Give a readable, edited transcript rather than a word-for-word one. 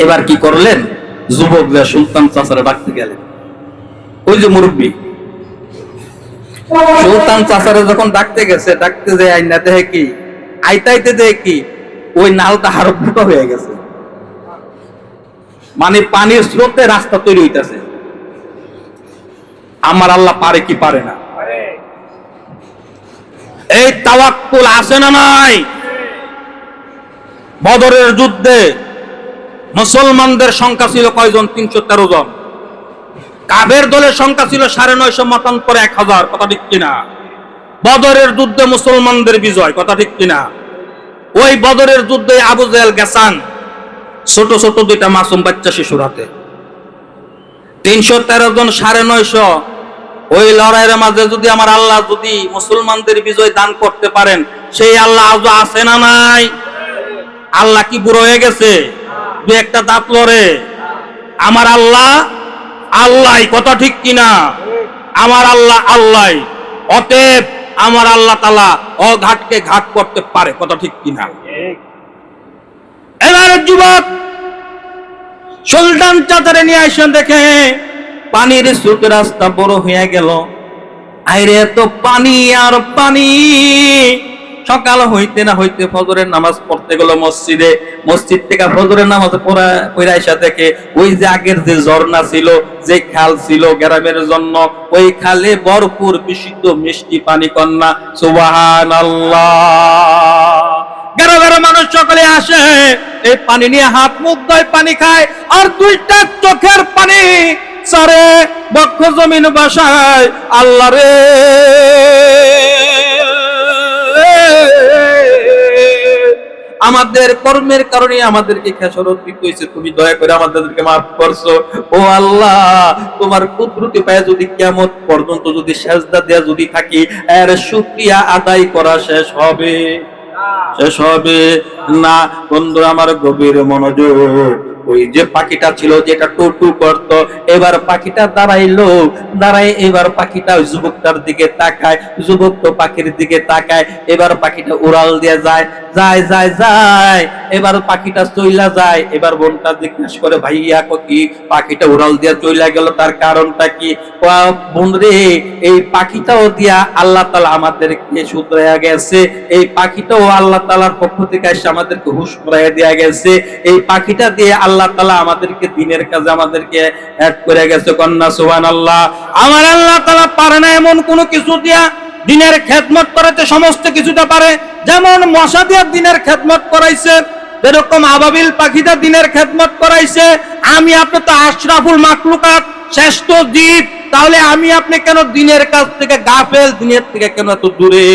এবার কি করলেন, যুবকরা সুলতান চাচারা ডাকতে গেলেন। ওই যে মুরব্বী সুলতান চাচারা যখন ডাকতে গেছে, ডাকতে যে আইনা দেখে কি, আইতাইতে দেখে কি, ওই নালটা আরো ফুটো হয়ে গেছে। মানে পানির স্রোতে রাস্তা তৈরি হইতেছে। আমার আল্লাহ পারে কি পারে না? এই তাওয়াক্কুল আছে না নাই? বদরের যুদ্ধে মুসলমানদের সংখ্যা ছিল কয়জন? 313 জন। কাফের দলের সংখ্যা ছিল 950, মতান্তরে 1000। কথা ঠিক কিনা? বদরের যুদ্ধে মুসলমানদের বিজয়। কথা ঠিক কিনা? ওই বদরের যুদ্ধে আবু জাহেল গেসান ছোট ছোট দুইটা মাসুম বাচ্চা শিশুর হাতে। 313 জন 950, ওই লড়াইয়ের মাঝে যদি আমার আল্লাহ যদি মুসলমানদের বিজয় দান করতে পারেন, সেই আল্লাহ আজও আছে না নাই? আল্লাহ কি বুড়ো হয়ে গেছে? দু একটা দাঁত লড়ে? আমার আল্লাহ আল্লাহ। কথা ঠিক কিনা? আমার আল্লাহ আল্লাহ। অতএব আমার আল্লাহ তাআলা অঘাটকে ঘাট করতে পারে। কথা ঠিক কিনা? এবারে যুবক সুলতান চাচারে নিয়ে আসেন, দেখে পানির স্রোতে রাস্তা বড় হয়ে গেল। আইরে এত পানি আর পানি। সকাল হইতে না হইতে ফজরের নামাজ পড়তে গেল মসজিদে। মসজিদ থেকে ফজরের নামাজ পড়া এসে দেখে ওই যে আগের যে ঝর্ণা ছিল, যে খাল ছিল গ্রামের জন্য, ওই খালে ভরপুর বিশুদ্ধ মিষ্টি পানি। কন্যা সুবহানাল্লাহ। গ্রামের মানুষ সকলে আসে, এই পানি নিয়ে হাত মুখ ধোয়, পানি খায়, আর দুইটা চোখের পানি সারে বক্ষ জমিন বাসায়। আল্লাহ রে, আমাদের কর্মের কারণে আমাদেরকে খেসারত দিতে হয়েছে, তুমি দয়া করে আমাদেরকে মাফ করছো। ও আল্লাহ, তোমার কুদরতি পায়ে যদি কিয়ামত পর্যন্ত যদি সেজদা দেয়া যদি থাকি, এর শুকরিয়া আদায় করা শেষ হবে? শেষ হবে না। বন্ধু আমার গভীর মনোযোগ। ওই যে পাখিটা ছিল যেটা টুটু করত, এবার পাখিটা দাঁড়াইলো। দাঁড়াই এবার পাখিটা ওই যুবকটার দিকে তাকায়, যুবক তো পাখির দিকে তাকায়। এবার পাখিটা উড়াল দিয়ে যায়, যায় যায় যায়। এবার পাখিটা চইলা যায়। এবার বোনটা জিজ্ঞাসা করে, ভাইয়া কি পাখিটা উড়াল দিয়ে চইলা গেল, তার কারণটা কি? বোন রে, এই পাখিটাও দিয়া আল্লাহ তাআলা আমাদেরকে শুধরাইয়া গেছে। এই পাখিটাও আল্লাহ তাআলার পক্ষ থেকে এসে আমাদেরকে হুঁশ করাইয়া দেয়া গেছে। এই পাখিটা দিয়ে আল্লাহ তাআলা আমাদেরকে দিনের কাজে আমাদেরকে অ্যাড করে গেছে। কন্যা সুবহানাল্লাহ। আমার আল্লাহ তাআলা পারে না এমন কোন কিছু দিয়া দিনের খেদমত করাতে? সমস্ত কিছুটা পারে। যেমন মশা দিয়া দিনের খেদমত করাইছে, এরকম আবাবিল পাখিটা দিনের খেদমত করাইছে। আমি আপনি তো আশরাফুল মাখলুকাত, শ্রেষ্ঠ জীব, তাহলে আমি আপনি কেন দিনের কাজ থেকে গাফেল, দিনের থেকে কেন এত দূরে?